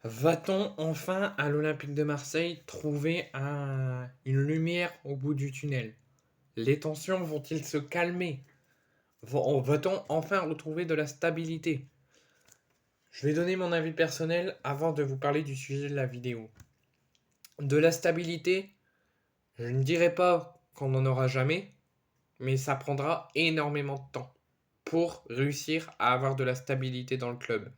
Va-t-on enfin à l'Olympique de Marseille trouver une lumière au bout du tunnel? Les tensions vont-ils se calmer? Va-t-on enfin retrouver de la stabilité? Je vais donner mon avis personnel avant de vous parler du sujet de la vidéo. De la stabilité, je ne dirais pas qu'on n'en aura jamais, mais ça prendra énormément de temps pour réussir à avoir de la stabilité dans le club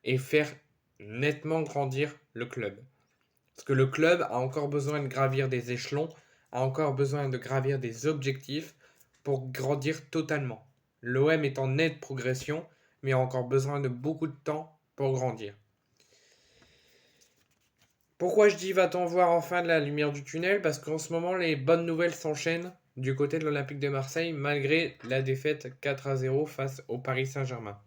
et faire nettement grandir le club. Parce que le club a encore besoin de gravir des échelons, a encore besoin de gravir des objectifs pour grandir totalement. L'OM est en nette progression, mais a encore besoin de beaucoup de temps pour grandir. Pourquoi je dis va-t-on voir enfin de la lumière du tunnel? Parce qu'en ce moment, les bonnes nouvelles s'enchaînent du côté de l'Olympique de Marseille, malgré la défaite 4-0 face au Paris Saint-Germain.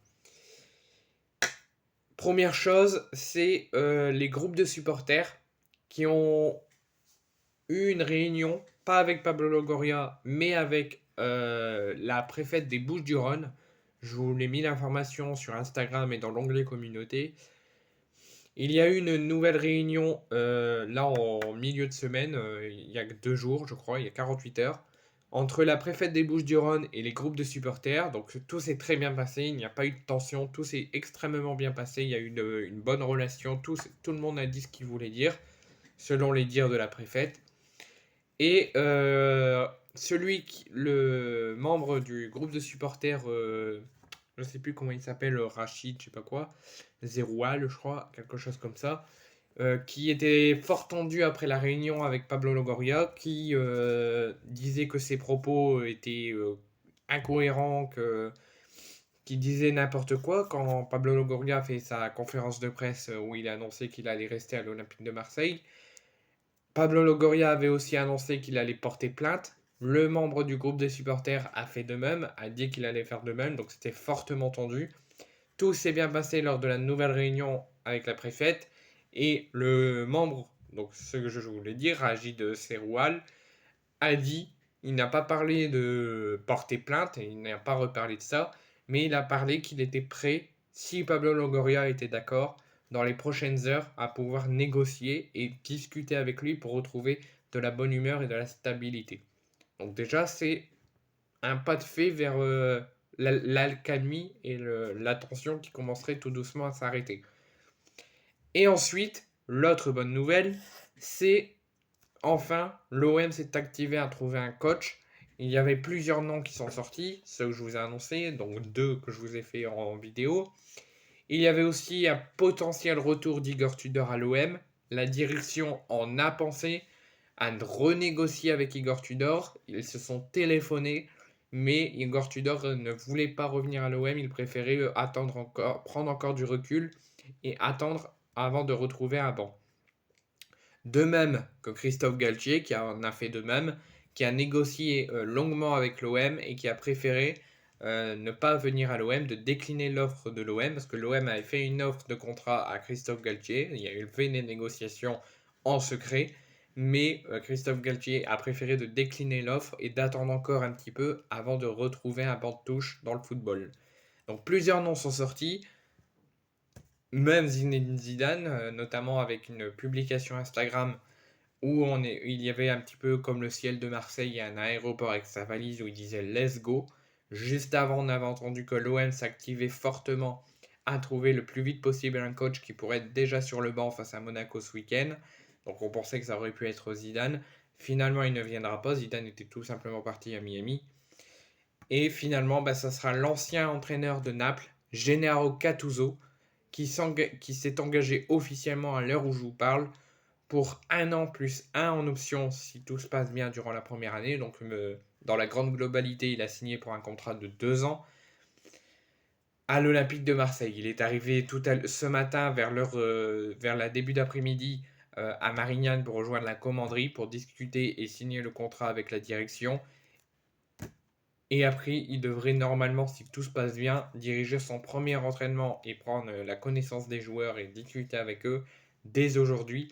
Première chose, c'est les groupes de supporters qui ont eu une réunion, pas avec Pablo Longoria, mais avec la préfète des Bouches-du-Rhône. Je vous l'ai mis l'information sur Instagram et dans l'onglet communauté. Il y a eu une nouvelle réunion là en milieu de semaine, il y a 2 jours, je crois, il y a 48 heures, entre la préfète des Bouches-du-Rhône et les groupes de supporters. Donc tout s'est très bien passé, il n'y a pas eu de tension, tout s'est extrêmement bien passé, il y a eu une bonne relation, tout le monde a dit ce qu'il voulait dire, selon les dires de la préfète. Et le membre du groupe de supporters, je ne sais plus comment il s'appelle, Rachid, je sais pas quoi, Zeroual, je crois, quelque chose comme ça, qui était fort tendu après la réunion avec Pablo Longoria, qui disait que ses propos étaient incohérents, qui disait n'importe quoi quand Pablo Longoria a fait sa conférence de presse où il a annoncé qu'il allait rester à l'Olympique de Marseille. Pablo Longoria avait aussi annoncé qu'il allait porter plainte. Le membre du groupe des supporters a fait de même, a dit qu'il allait faire de même, donc c'était fortement tendu. Tout s'est bien passé lors de la nouvelle réunion avec la préfète et le membre, donc ce que je voulais dire, Rachid Seroual, a dit, il n'a pas parlé de porter plainte, et il n'a pas reparlé de ça, mais il a parlé qu'il était prêt, si Pablo Longoria était d'accord, dans les prochaines heures, à pouvoir négocier et discuter avec lui pour retrouver de la bonne humeur et de la stabilité. Donc déjà, c'est un pas de fait vers l'alcalmie et la tension qui commencerait tout doucement à s'arrêter. Et ensuite, l'autre bonne nouvelle, c'est enfin, l'OM s'est activé à trouver un coach. Il y avait plusieurs noms qui sont sortis, ceux que je vous ai annoncés, donc 2 que je vous ai fait en vidéo. Il y avait aussi un potentiel retour d'Igor Tudor à l'OM. La direction en a pensé à renégocier avec Igor Tudor. Ils se sont téléphonés, mais Igor Tudor ne voulait pas revenir à l'OM. Il préférait attendre encore, prendre encore du recul et attendre avant de retrouver un banc. De même que Christophe Galtier, qui en a fait de même, qui a négocié longuement avec l'OM et qui a préféré ne pas venir à l'OM, de décliner l'offre de l'OM, parce que l'OM avait fait une offre de contrat à Christophe Galtier, il y a eu des négociations en secret, mais Christophe Galtier a préféré de décliner l'offre et d'attendre encore un petit peu avant de retrouver un banc de touche dans le football. Donc plusieurs noms sont sortis, même Zinedine Zidane, notamment avec une publication Instagram où il y avait un petit peu comme le ciel de Marseille, il y a un aéroport avec sa valise où il disait Let's go. Juste avant, on avait entendu que l'OM s'activait fortement à trouver le plus vite possible un coach qui pourrait être déjà sur le banc face à Monaco ce week-end. Donc on pensait que ça aurait pu être Zidane. Finalement, il ne viendra pas. Zidane était tout simplement parti à Miami. Et finalement, ça sera l'ancien entraîneur de Naples, Gennaro Gattuso, qui s'est engagé officiellement à l'heure où je vous parle pour 1 an plus 1 en option si tout se passe bien durant la première année. Donc dans la grande globalité, il a signé pour un contrat de 2 ans à l'Olympique de Marseille. Il est arrivé ce matin vers la début d'après-midi à Marignane pour rejoindre la commanderie pour discuter et signer le contrat avec la direction. Et après, il devrait normalement, si tout se passe bien, diriger son premier entraînement et prendre la connaissance des joueurs et discuter avec eux dès aujourd'hui.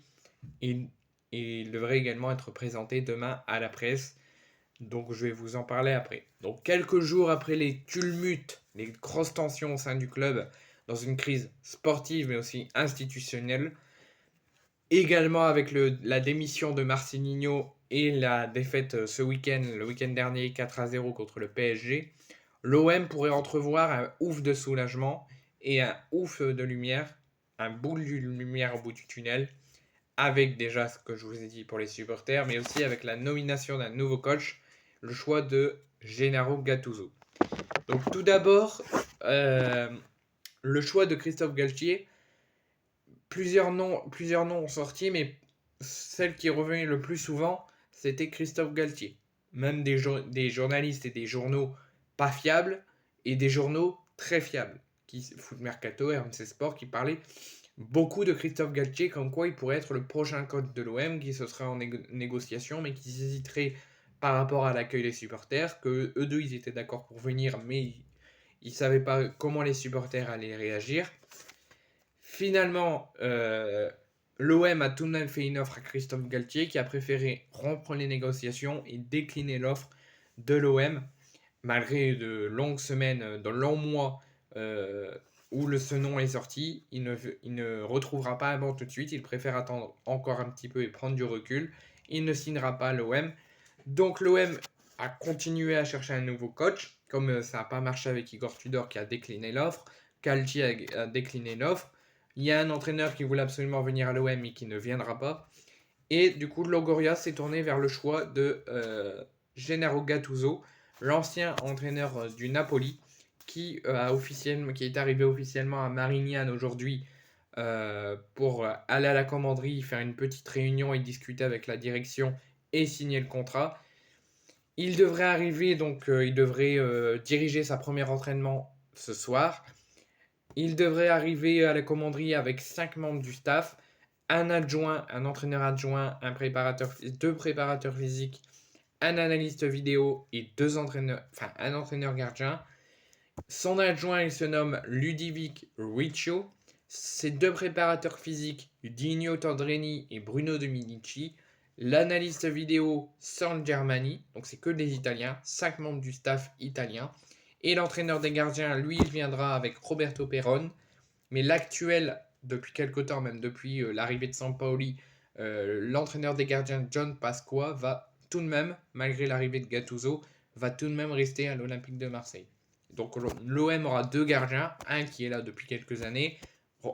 Il, il devrait également être présenté demain à la presse. Donc je vais vous en parler après. Donc quelques jours après les tumultes, les grosses tensions au sein du club, dans une crise sportive mais aussi institutionnelle, Également avec la démission de Marcelinho et la défaite ce week-end, le week-end dernier 4-0 contre le PSG, l'OM pourrait entrevoir un ouf de soulagement et un ouf de lumière, un bout de lumière au bout du tunnel, avec déjà ce que je vous ai dit pour les supporters, mais aussi avec la nomination d'un nouveau coach, le choix de Gennaro Gattuso. Donc tout d'abord, le choix de Christophe Galtier. Plusieurs noms ont sorti, mais celle qui est revenue le plus souvent, c'était Christophe Galtier. Même des journalistes et des journaux pas fiables et des journaux très fiables. Foot Mercato, RMC Sport, qui parlaient beaucoup de Christophe Galtier, comme quoi il pourrait être le prochain coach de l'OM, qui se serait en négociation, mais qui hésiterait par rapport à l'accueil des supporters, que eux deux ils étaient d'accord pour venir, mais ils ne savaient pas comment les supporters allaient réagir. Finalement, l'OM a tout de même fait une offre à Christophe Galtier qui a préféré rompre les négociations et décliner l'offre de l'OM malgré de longues semaines, de longs mois où ce nom est sorti. Il ne retrouvera pas un banc tout de suite. Il préfère attendre encore un petit peu et prendre du recul. Il ne signera pas l'OM. Donc l'OM a continué à chercher un nouveau coach. Comme ça n'a pas marché avec Igor Tudor qui a décliné l'offre, Galtier a décliné l'offre. Il y a un entraîneur qui voulait absolument venir à l'OM mais qui ne viendra pas. Et du coup, Longoria s'est tourné vers le choix de Gennaro Gattuso, l'ancien entraîneur du Napoli, qui est arrivé officiellement à Marignane aujourd'hui pour aller à la commanderie, faire une petite réunion et discuter avec la direction et signer le contrat. Il devrait arriver, donc il devrait diriger sa première entraînement ce soir. Il devrait arriver à la commanderie avec 5 membres du staff, un adjoint, un entraîneur adjoint, deux préparateurs physiques, un analyste vidéo et un entraîneur gardien. Son adjoint, il se nomme Ludovic Riccio. Ses deux préparateurs physiques, Dino Tandrini et Bruno Dominici. L'analyste vidéo, San Germani, donc c'est que des Italiens, 5 membres du staff italien. Et l'entraîneur des gardiens, lui, il viendra avec Roberto Perron. Mais l'actuel, depuis quelque temps, même depuis l'arrivée de Sampaoli, l'entraîneur des gardiens, John Pasqua, va tout de même, malgré l'arrivée de Gattuso, va tout de même rester à l'Olympique de Marseille. Donc l'OM aura deux gardiens, un qui est là depuis quelques années,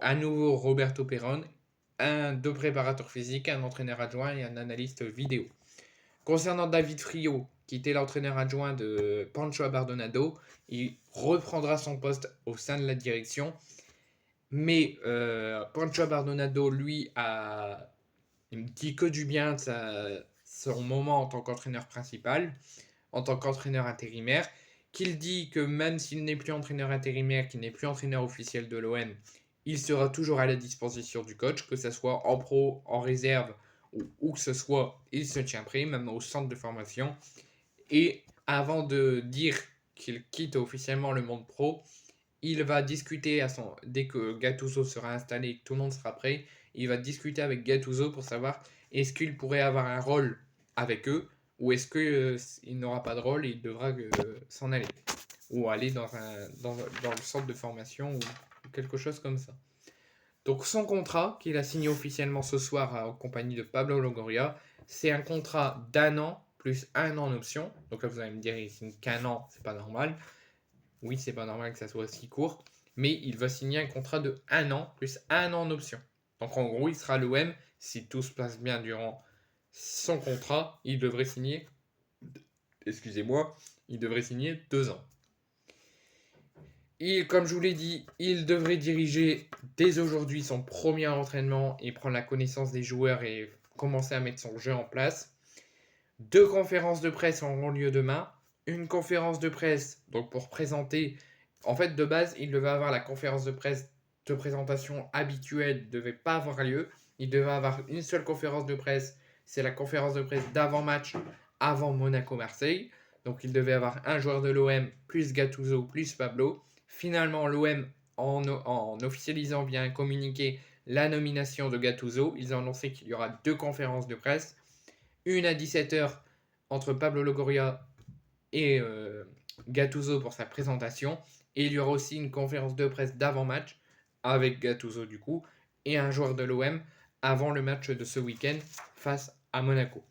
à nouveau Roberto Perron, deux préparateurs physiques, un entraîneur adjoint et un analyste vidéo. Concernant David Frio, qui était l'entraîneur adjoint de Pancho Abardonado, il reprendra son poste au sein de la direction. Mais Pancho Abardonado, lui, il me dit que du bien de son moment en tant qu'entraîneur principal, en tant qu'entraîneur intérimaire, qu'il dit que même s'il n'est plus entraîneur intérimaire, qu'il n'est plus entraîneur officiel de l'OM, il sera toujours à la disposition du coach, que ce soit en pro, en réserve, ou où que ce soit, il se tient prêt, même au centre de formation. Et avant de dire qu'il quitte officiellement le monde pro, il va discuter dès que Gattuso sera installé et que tout le monde sera prêt, il va discuter avec Gattuso pour savoir est-ce qu'il pourrait avoir un rôle avec eux ou est-ce qu'il n'aura pas de rôle et il devra s'en aller ou aller dans le centre de formation ou quelque chose comme ça. Donc son contrat qu'il a signé officiellement ce soir en compagnie de Pablo Longoria, c'est un contrat d'1 an plus 1 an en option. Donc là vous allez me dire il signe qu'un an, c'est pas normal. Oui, c'est pas normal que ça soit si court, mais il va signer un contrat de 1 an plus 1 an en option. Donc en gros, il sera l'OM, si tout se passe bien durant son contrat, il devrait signer, il devrait signer 2 ans. Et comme je vous l'ai dit, il devrait diriger dès aujourd'hui son premier entraînement et prendre la connaissance des joueurs et commencer à mettre son jeu en place. 2 conférences de presse auront lieu demain. Une conférence de presse donc pour présenter. En fait, de base, il devait avoir la conférence de presse de présentation habituelle, ne devait pas avoir lieu. Il devait avoir une seule conférence de presse. C'est la conférence de presse d'avant-match avant Monaco-Marseille. Donc il devait avoir un joueur de l'OM plus Gattuso plus Pablo. Finalement, l'OM, en officialisant via un communiqué la nomination de Gattuso, ils ont annoncé qu'il y aura 2 conférences de presse. Une à 17h entre Pablo Longoria et Gattuso pour sa présentation. Et il y aura aussi une conférence de presse d'avant-match avec Gattuso du coup et un joueur de l'OM avant le match de ce week-end face à Monaco.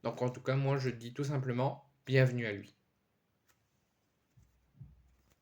Donc en tout cas, moi je dis tout simplement bienvenue à lui.